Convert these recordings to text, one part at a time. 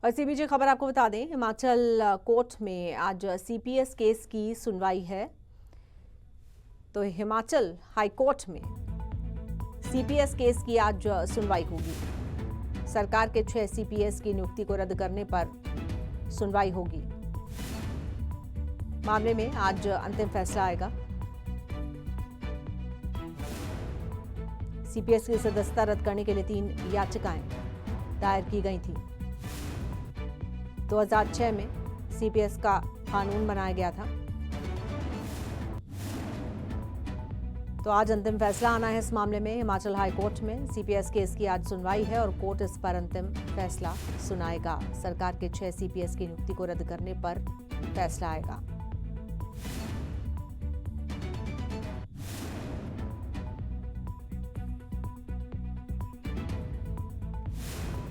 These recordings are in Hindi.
और सीबीजे खबर आपको बता दें, हिमाचल कोर्ट में आज सीपीएस केस की सुनवाई है। तो हिमाचल हाई कोर्ट में सीपीएस केस की आज सुनवाई होगी। सरकार के 6 सीपीएस की नियुक्ति को रद्द करने पर सुनवाई होगी। मामले में आज अंतिम फैसला आएगा। सीपीएस की सदस्यता रद्द करने के लिए 3 याचिकाएं दायर की गई थी। 2006 में सीपीएस का कानून बनाया गया था। तो आज अंतिम फैसला आना है इस मामले में। हिमाचल हाई कोर्ट में सीपीएस केस की आज सुनवाई है और कोर्ट इस पर अंतिम फैसला सुनाएगा। सरकार के 6 सीपीएस की नियुक्ति को रद्द करने पर फैसला आएगा।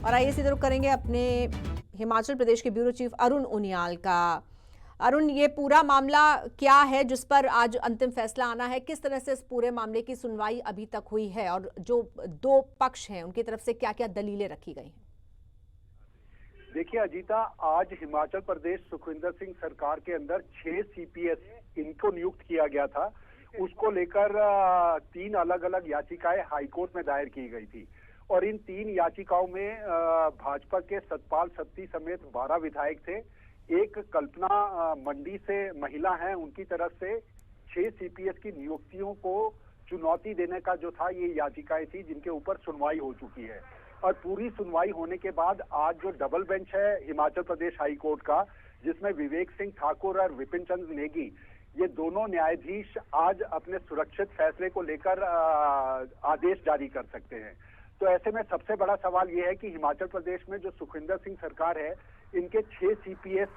और आइए सीधे रुख करेंगे अपने हिमाचल प्रदेश के ब्यूरो चीफ अरुण उनियाल का। अरुण, ये पूरा मामला क्या है जिस पर आज अंतिम फैसला आना है? किस तरह से इस पूरे मामले की सुनवाई अभी तक हुई है और जो 2 पक्ष हैं उनकी तरफ से क्या क्या दलीलें रखी गई हैं? देखिए अजीता, आज हिमाचल प्रदेश सुखविंदर सिंह सरकार के अंदर 6 सीपीएस इनको नियुक्त किया गया था। उसको लेकर 3 अलग अलग याचिकाएं हाईकोर्ट में दायर की गई थी और इन 3 याचिकाओं में भाजपा के सतपाल सत्ती समेत 12 विधायक थे। एक कल्पना मंडी से महिला हैं, उनकी तरफ से 6 सीपीएस की नियुक्तियों को चुनौती देने का जो था, ये याचिकाएं थी जिनके ऊपर सुनवाई हो चुकी है। और पूरी सुनवाई होने के बाद आज जो डबल बेंच है हिमाचल प्रदेश हाई कोर्ट का, जिसमें विवेक सिंह ठाकुर और विपिन चंद्र नेगी, ये दोनों न्यायाधीश आज अपने सुरक्षित फैसले को लेकर आदेश जारी कर सकते हैं। तो ऐसे में सबसे बड़ा सवाल ये है कि हिमाचल प्रदेश में जो सुखविंदर सिंह सरकार है, इनके 6 सीपीएस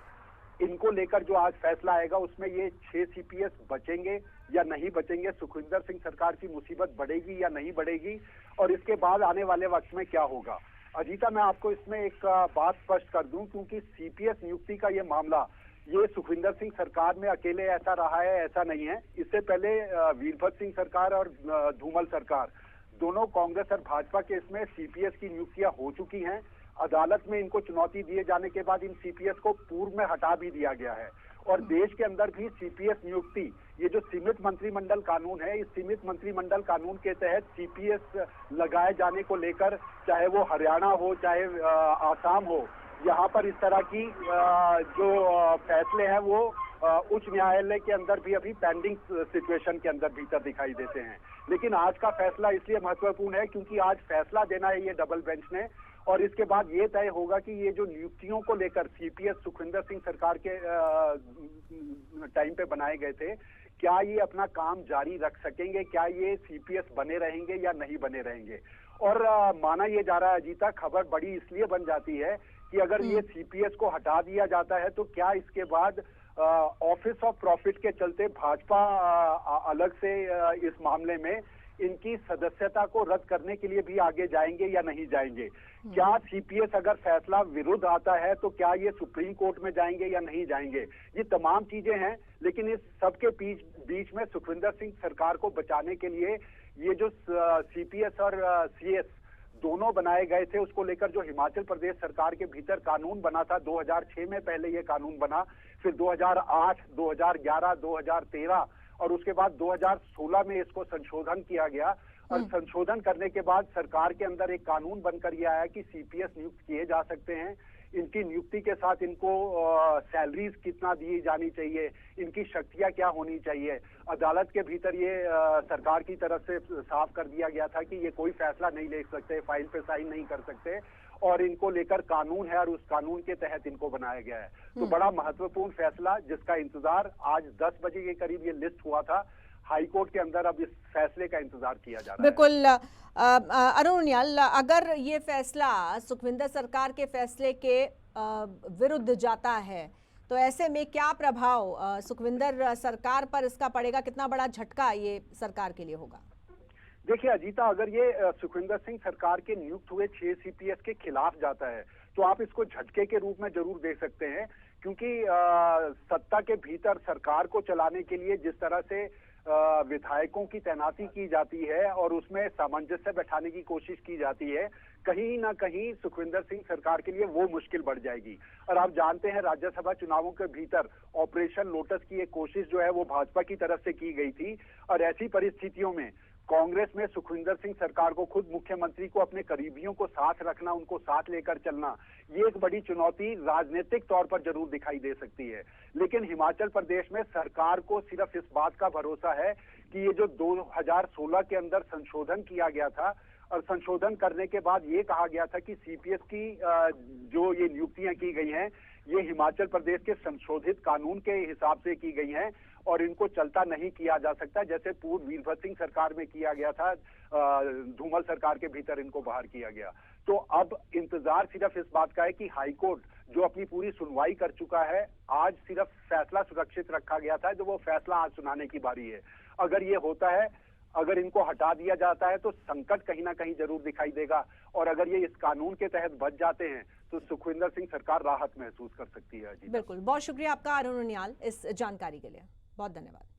इनको लेकर जो आज फैसला आएगा उसमें ये 6 सीपीएस बचेंगे या नहीं बचेंगे, सुखविंदर सिंह सरकार की मुसीबत बढ़ेगी या नहीं बढ़ेगी, और इसके बाद आने वाले वक्त में क्या होगा। अजीता, मैं आपको इसमें एक बात स्पष्ट कर दूं, क्योंकि सीपीएस नियुक्ति का ये मामला ये सुखविंदर सिंह सरकार में अकेले ऐसा रहा है, ऐसा नहीं है। इससे पहले वीरभद्र सिंह सरकार और धूमल सरकार दोनों कांग्रेस और भाजपा के इसमें सीपीएस की नियुक्तियां हो चुकी हैं। अदालत में इनको चुनौती दिए जाने के बाद इन सीपीएस को पूर्व में हटा भी दिया गया है। और देश के अंदर भी सीपीएस नियुक्ति, ये जो सीमित मंत्रिमंडल कानून है, इस सीमित मंत्रिमंडल कानून के तहत सीपीएस लगाए जाने को लेकर, चाहे वो हरियाणा हो चाहे आसाम हो, यहाँ पर इस तरह की जो फैसले हैं वो उच्च न्यायालय के अंदर भी अभी पेंडिंग सिचुएशन के अंदर भीतर दिखाई देते हैं। लेकिन आज का फैसला इसलिए महत्वपूर्ण है क्योंकि आज फैसला देना है ये डबल बेंच ने, और इसके बाद ये तय होगा कि ये जो नियुक्तियों को लेकर सीपीएस सुखविंदर सिंह सरकार के टाइम पे बनाए गए थे, क्या ये अपना काम जारी रख सकेंगे, क्या ये सीपीएस बने रहेंगे या नहीं बने रहेंगे। और माना ये जा रहा है अजीता, खबर बड़ी इसलिए बन जाती है कि अगर ये सीपीएस को हटा दिया जाता है तो क्या इसके बाद ऑफिस ऑफ प्रॉफिट के चलते भाजपा अलग से इस मामले में इनकी सदस्यता को रद्द करने के लिए भी आगे जाएंगे या नहीं जाएंगे। क्या सीपीएस अगर फैसला विरुद्ध आता है तो क्या ये सुप्रीम कोर्ट में जाएंगे या नहीं जाएंगे। ये तमाम चीजें हैं, लेकिन इस सबके बीच में सुखविंदर सिंह सरकार को बचाने के लिए ये जो सीपीएस और सीएस दोनों बनाए गए थे, उसको लेकर जो हिमाचल प्रदेश सरकार के भीतर कानून बना था 2006 में, पहले ये कानून बना, फिर 2008, 2011, 2013 और उसके बाद 2016 में इसको संशोधन किया गया। और संशोधन करने के बाद सरकार के अंदर एक कानून बनकर ये आया कि सीपीएस नियुक्त किए जा सकते हैं। इनकी नियुक्ति के साथ इनको सैलरीज कितना दी जानी चाहिए, इनकी शक्तियां क्या होनी चाहिए। अदालत के भीतर ये सरकार की तरफ से साफ कर दिया गया था कि ये कोई फैसला नहीं ले सकते, फाइल पे साइन नहीं कर सकते, और इनको लेकर कानून है और उस कानून के तहत इनको बनाया गया है। तो बड़ा महत्वपूर्ण फैसला जिसका इंतजार आज 10 बजे के करीब ये लिस्ट हुआ था हाईकोर्ट के अंदर, अब इस फैसले का इंतजार किया जा रहा है। बिल्कुल अरुण उनियाल, अगर ये फैसला सुखविंदर सरकार के फैसले के विरुद्ध जाता है तो ऐसे में क्या प्रभाव सुखविंदर सरकार पर इसका पड़ेगा? कितना बड़ा झटका ये सरकार के लिए होगा? देखिए अजीता, अगर ये सुखविंदर सिंह सरकार के नियुक्त हुए 6 सीपीएस के खिलाफ जाता है तो आप इसको झटके के रूप में जरूर देख सकते हैं, क्योंकि सत्ता के भीतर सरकार को चलाने के लिए जिस तरह से विधायकों की तैनाती की जाती है और उसमें सामंजस्य बैठाने की कोशिश की जाती है, कहीं ना कहीं सुखविंदर सिंह सरकार के लिए वो मुश्किल बढ़ जाएगी। और आप जानते हैं राज्यसभा चुनावों के भीतर ऑपरेशन लोटस की एक कोशिश जो है वो भाजपा की तरफ से की गई थी, और ऐसी परिस्थितियों में कांग्रेस में सुखविंदर सिंह सरकार को खुद मुख्यमंत्री को अपने करीबियों को साथ रखना, उनको साथ लेकर चलना, ये एक बड़ी चुनौती राजनीतिक तौर पर जरूर दिखाई दे सकती है। लेकिन हिमाचल प्रदेश में सरकार को सिर्फ इस बात का भरोसा है कि ये जो 2016 के अंदर संशोधन किया गया था, और संशोधन करने के बाद ये कहा गया था कि सीपीएस की जो ये नियुक्तियां की गई हैं, ये हिमाचल प्रदेश के संशोधित कानून के हिसाब से की गई हैं और इनको चलता नहीं किया जा सकता, जैसे पूर्व वीरभद्र सिंह सरकार में किया गया था, धूमल सरकार के भीतर इनको बाहर किया गया। तो अब इंतजार सिर्फ इस बात का है कि हाईकोर्ट जो अपनी पूरी सुनवाई कर चुका है, आज सिर्फ फैसला सुरक्षित रखा गया था, जो वो फैसला आज सुनाने की बारी है। अगर ये होता है, अगर इनको हटा दिया जाता है तो संकट कहीं ना कहीं जरूर दिखाई देगा, और अगर ये इस कानून के तहत बच जाते हैं तो सुखविंदर सिंह सरकार राहत महसूस कर सकती है। जी बिल्कुल, बहुत शुक्रिया आपका अरुण उनियाल इस जानकारी के लिए, बहुत धन्यवाद।